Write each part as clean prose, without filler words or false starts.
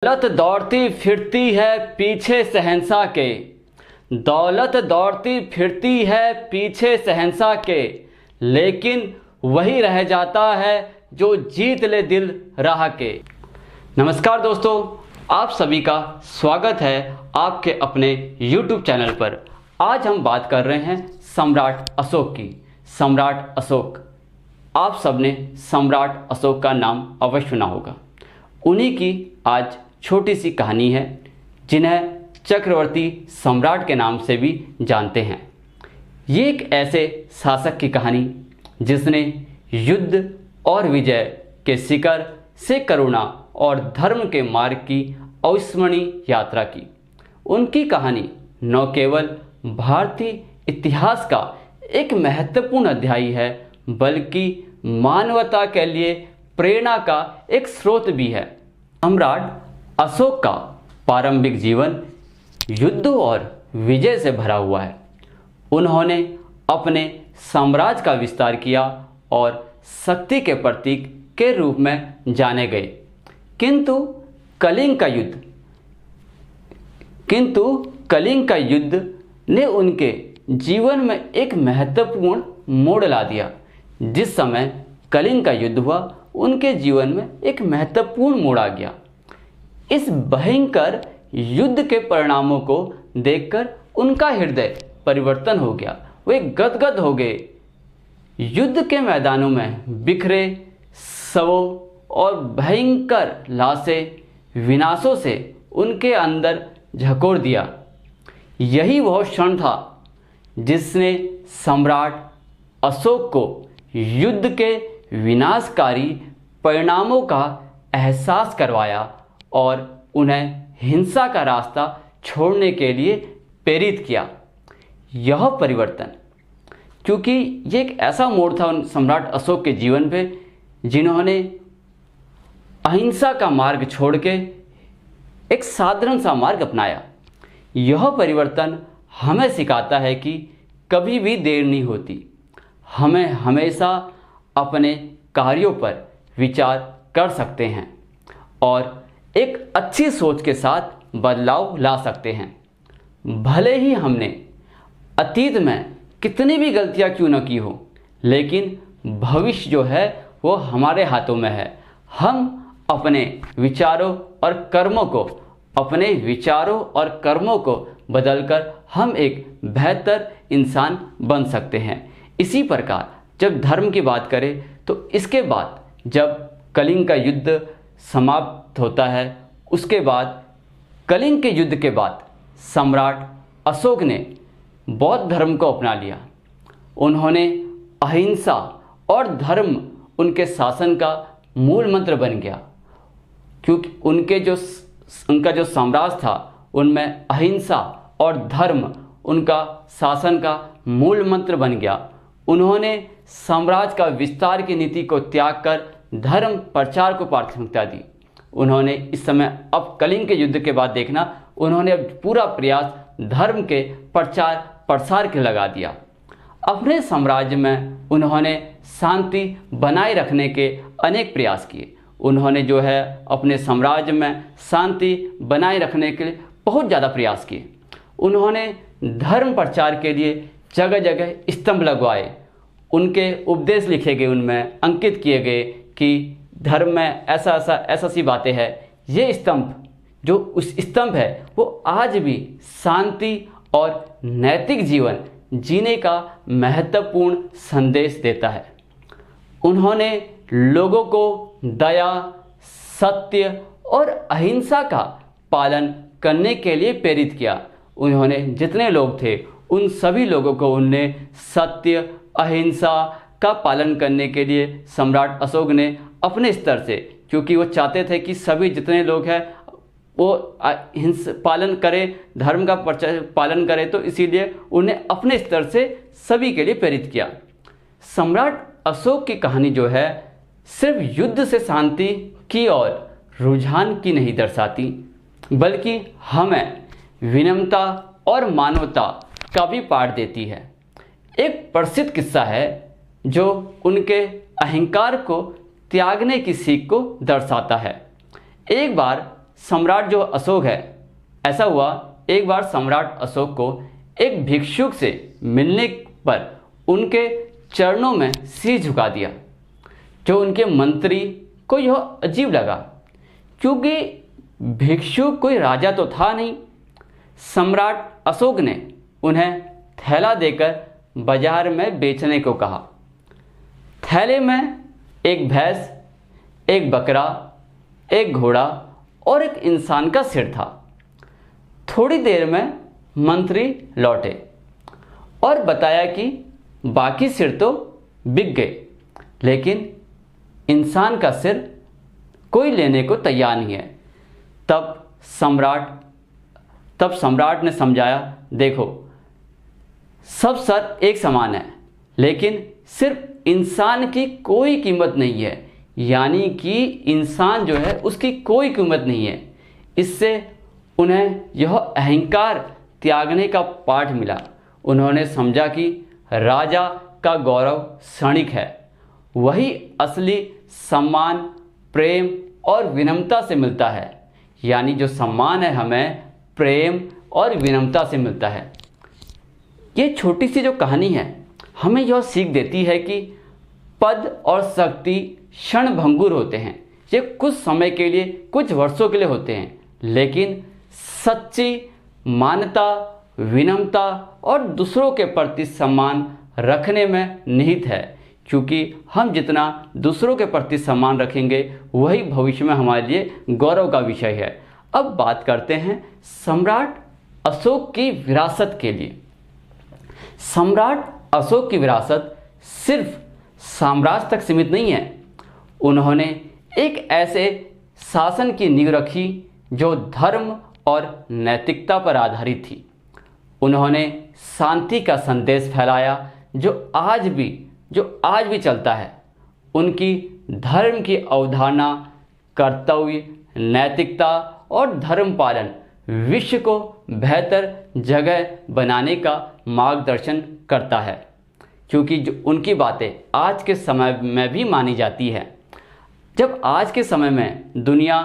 दौलत दौड़ती फिरती है पीछे शहंशाह के। दौलत दौड़ती फिरती है पीछे शहंशाह के, लेकिन वही रह जाता है जो जीत ले दिल राह के। नमस्कार दोस्तों, आप सभी का स्वागत है आपके अपने YouTube चैनल पर। आज हम बात कर रहे हैं सम्राट अशोक की। सम्राट अशोक, आप सबने सम्राट अशोक का नाम अवश्य सुना होगा। उन्हीं की आज छोटी सी कहानी है, जिन्हें चक्रवर्ती सम्राट के नाम से भी जानते हैं। ये एक ऐसे शासक की कहानी जिसने युद्ध और विजय के शिखर से करुणा और धर्म के मार्ग की अविस्मरणीय यात्रा की। उनकी कहानी न केवल भारतीय इतिहास का एक महत्वपूर्ण अध्याय है, बल्कि मानवता के लिए प्रेरणा का एक स्रोत भी है। सम्राट अशोक का प्रारंभिक जीवन युद्ध और विजय से भरा हुआ है। उन्होंने अपने साम्राज्य का विस्तार किया और शक्ति के प्रतीक के रूप में जाने गए। किंतु कलिंग का युद्ध ने उनके जीवन में एक महत्वपूर्ण मोड़ ला दिया। जिस समय कलिंग का युद्ध हुआ, उनके जीवन में एक महत्वपूर्ण मोड़ आ गया। इस भयंकर युद्ध के परिणामों को देखकर उनका हृदय परिवर्तन हो गया। वे गदगद हो गए। युद्ध के मैदानों में बिखरे शवों और भयंकर लाशें विनाशों से उनके अंदर झकोर दिया। यही वह क्षण था जिसने सम्राट अशोक को युद्ध के विनाशकारी परिणामों का एहसास करवाया और उन्हें हिंसा का रास्ता छोड़ने के लिए प्रेरित किया। यह परिवर्तन, क्योंकि ये एक ऐसा मोड़ था सम्राट अशोक के जीवन पे, जिन्होंने अहिंसा का मार्ग छोड़ के एक साधारण सा मार्ग अपनाया। यह परिवर्तन हमें सिखाता है कि कभी भी देर नहीं होती। हमें हमेशा अपने कार्यों पर विचार कर सकते हैं और एक अच्छी सोच के साथ बदलाव ला सकते हैं। भले ही हमने अतीत में कितनी भी गलतियां क्यों न की हो, लेकिन भविष्य जो है वो हमारे हाथों में है। हम अपने विचारों और कर्मों को बदलकर हम एक बेहतर इंसान बन सकते हैं। इसी प्रकार जब धर्म की बात करें तो इसके बाद जब कलिंग का युद्ध समाप्त होता है, उसके बाद कलिंग के युद्ध के बाद सम्राट अशोक ने बौद्ध धर्म को अपना लिया। उन्होंने अहिंसा और धर्म उनके शासन का मूल मंत्र बन गया, क्योंकि उनका जो साम्राज्य था उनमें अहिंसा और धर्म उनका शासन का मूल मंत्र बन गया। उन्होंने साम्राज्य का विस्तार की नीति को त्याग कर धर्म प्रचार को प्राथमिकता दी। उन्होंने इस समय, अब कलिंग के युद्ध के बाद देखना, उन्होंने अब पूरा प्रयास धर्म के प्रचार प्रसार के लगा दिया। अपने साम्राज्य में उन्होंने शांति बनाए रखने के अनेक प्रयास किए। उन्होंने जो है अपने साम्राज्य में शांति बनाए रखने के लिए बहुत ज़्यादा प्रयास किए। उन्होंने धर्म प्रचार के लिए जगह जगह स्तंभ लगवाए। उनके उपदेश लिखे गए, उनमें अंकित किए गए कि धर्म में ऐसा सी बातें हैं। ये स्तंभ, जो उस स्तंभ है, वो आज भी शांति और नैतिक जीवन जीने का महत्वपूर्ण संदेश देता है। उन्होंने लोगों को दया, सत्य और अहिंसा का पालन करने के लिए प्रेरित किया। उन्होंने जितने लोग थे उन सभी लोगों को उनने सत्य, अहिंसा का पालन करने के लिए सम्राट अशोक ने अपने स्तर से, क्योंकि वो चाहते थे कि सभी जितने लोग हैं वो हिंसा पालन करें, धर्म का पालन करें, तो इसीलिए उन्हें अपने स्तर से सभी के लिए प्रेरित किया। सम्राट अशोक की कहानी जो है सिर्फ युद्ध से शांति की और रुझान की नहीं दर्शाती, बल्कि हमें विनम्रता और मानवता का भी पाठ देती है। एक प्रसिद्ध किस्सा है जो उनके अहंकार को त्यागने की सीख को दर्शाता है। एक बार सम्राट जो अशोक है, ऐसा हुआ एक बार सम्राट अशोक को एक भिक्षुक से मिलने पर उनके चरणों में सिर झुका दिया। जो उनके मंत्री को यह अजीब लगा, क्योंकि भिक्षुक कोई राजा तो था नहीं। सम्राट अशोक ने उन्हें थैला देकर बाजार में बेचने को कहा। थैले में एक भैंस, एक बकरा, एक घोड़ा और एक इंसान का सिर था। थोड़ी देर में मंत्री लौटे और बताया कि बाकी सिर तो बिक गए, लेकिन इंसान का सिर कोई लेने को तैयार नहीं है। तब सम्राट ने समझाया, देखो सब सर एक समान है, लेकिन सिर्फ इंसान की कोई कीमत नहीं है, यानी कि इंसान जो है उसकी कोई कीमत नहीं है। इससे उन्हें यह अहंकार त्यागने का पाठ मिला। उन्होंने समझा कि राजा का गौरव क्षणिक है, वही असली सम्मान प्रेम और विनम्रता से मिलता है। यानी जो सम्मान है हमें प्रेम और विनम्रता से मिलता है। ये छोटी सी जो कहानी है हमें यह सीख देती है कि पद और शक्ति क्षणभंगुर होते हैं। ये कुछ समय के लिए, कुछ वर्षों के लिए होते हैं, लेकिन सच्ची मानवता, विनम्रता और दूसरों के प्रति सम्मान रखने में निहित है। क्योंकि हम जितना दूसरों के प्रति सम्मान रखेंगे वही भविष्य में हमारे लिए गौरव का विषय है। अब बात करते हैं सम्राट अशोक की विरासत के लिए। सम्राट अशोक की विरासत सिर्फ साम्राज्य तक सीमित नहीं है। उन्होंने एक ऐसे शासन की नींव रखी जो धर्म और नैतिकता पर आधारित थी। उन्होंने शांति का संदेश फैलाया जो आज भी चलता है। उनकी धर्म की अवधारणा, कर्तव्य, नैतिकता और धर्म पालन विश्व को बेहतर जगह बनाने का मार्गदर्शन करता है, क्योंकि जो उनकी बातें आज के समय में भी मानी जाती है। जब आज के समय में दुनिया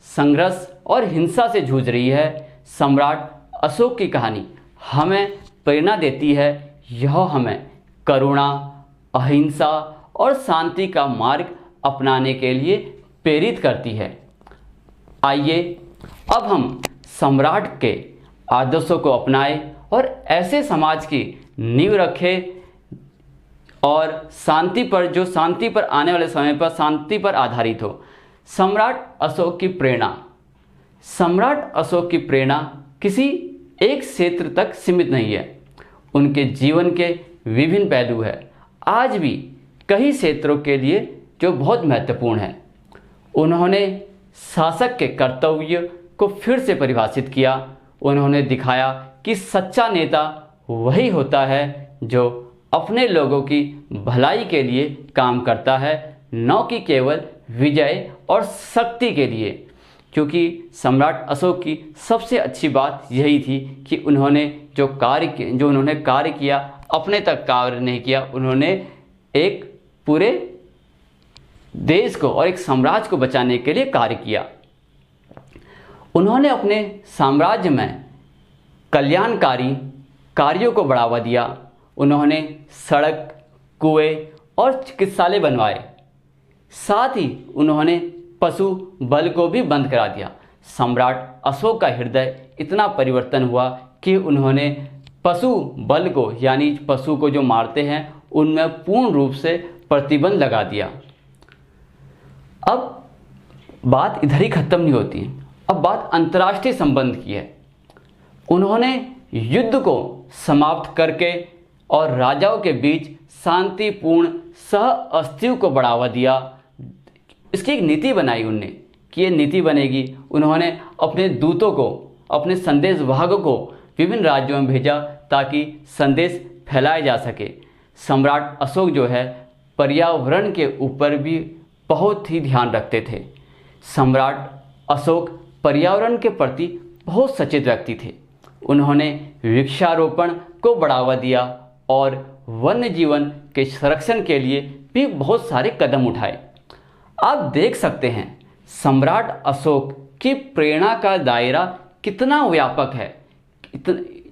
संघर्ष और हिंसा से जूझ रही है, सम्राट अशोक की कहानी हमें प्रेरणा देती है। यह हमें करुणा, अहिंसा और शांति का मार्ग अपनाने के लिए प्रेरित करती है। आइए अब हम सम्राट के आदर्शों को अपनाएं और ऐसे समाज की नींव रखें और शांति पर आने वाले समय पर शांति पर आधारित हो। सम्राट अशोक की प्रेरणा किसी एक क्षेत्र तक सीमित नहीं है। उनके जीवन के विभिन्न पहलू है आज भी कई क्षेत्रों के लिए जो बहुत महत्वपूर्ण है। उन्होंने शासक के कर्तव्य को फिर से परिभाषित किया। उन्होंने दिखाया कि सच्चा नेता वही होता है जो अपने लोगों की भलाई के लिए काम करता है, न कि केवल विजय और शक्ति के लिए। क्योंकि सम्राट अशोक की सबसे अच्छी बात यही थी कि उन्होंने जो उन्होंने कार्य किया, अपने तक कार्य नहीं किया। उन्होंने एक पूरे देश को और एक साम्राज्य को बचाने के लिए कार्य किया। उन्होंने अपने साम्राज्य में कल्याणकारी कार्यों को बढ़ावा दिया। उन्होंने सड़क, कुएं और चिकित्सालय बनवाए। साथ ही उन्होंने पशु बल को भी बंद करा दिया। सम्राट अशोक का हृदय इतना परिवर्तन हुआ कि उन्होंने पशु बल को, यानी पशु को जो मारते हैं, उनमें पूर्ण रूप से प्रतिबंध लगा दिया। अब बात इधर ही खत्म नहीं होती, अब बात अंतर्राष्ट्रीय संबंध की है। उन्होंने युद्ध को समाप्त करके और राजाओं के बीच शांतिपूर्ण सह अस्तित्व को बढ़ावा दिया। इसकी एक नीति बनाई उनने कि ये नीति बनेगी। उन्होंने अपने दूतों को, अपने संदेश वाहकों को विभिन्न राज्यों में भेजा ताकि संदेश फैलाया जा सके। सम्राट अशोक जो है पर्यावरण के ऊपर भी बहुत ही ध्यान रखते थे। सम्राट अशोक पर्यावरण के प्रति बहुत सचेत व्यक्ति थे। उन्होंने वृक्षारोपण को बढ़ावा दिया और वन्य जीवन के संरक्षण के लिए भी बहुत सारे कदम उठाए। आप देख सकते हैं सम्राट अशोक उसकी प्रेरणा का दायरा कितना व्यापक है,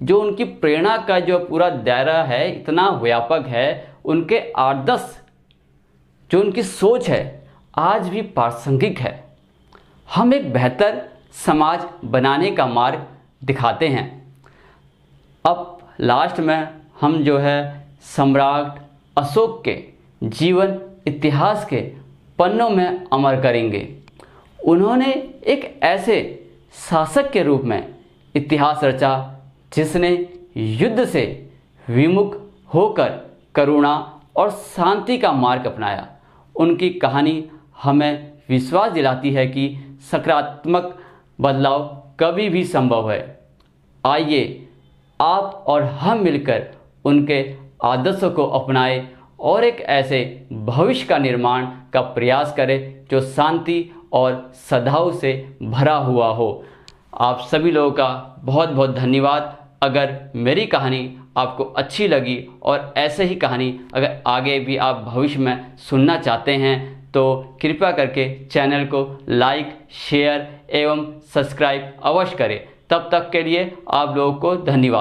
जो उनकी प्रेरणा का जो पूरा दायरा है इतना व्यापक है, उनके आदर्श, जो उनकी सोच है आज भी प्रासंगिक है। हम एक बेहतर समाज बनाने का मार्ग दिखाते हैं। अब लास्ट में हम जो है सम्राट अशोक के जीवन इतिहास के पन्नों में अमर करेंगे। उन्होंने एक ऐसे शासक के रूप में इतिहास रचा जिसने युद्ध से विमुख होकर करुणा और शांति का मार्ग अपनाया। उनकी कहानी हमें विश्वास दिलाती है कि सकारात्मक बदलाव कभी भी संभव है। आइए आप और हम मिलकर उनके आदर्शों को अपनाएं और एक ऐसे भविष्य का निर्माण का प्रयास करें जो शांति और सद्भाव से भरा हुआ हो। आप सभी लोगों का बहुत बहुत धन्यवाद। अगर मेरी कहानी आपको अच्छी लगी और ऐसे ही कहानी अगर आगे भी आप भविष्य में सुनना चाहते हैं तो कृपया करके चैनल को लाइक, शेयर एवं सब्सक्राइब अवश्य करें। तब तक के लिए आप लोगों को धन्यवाद।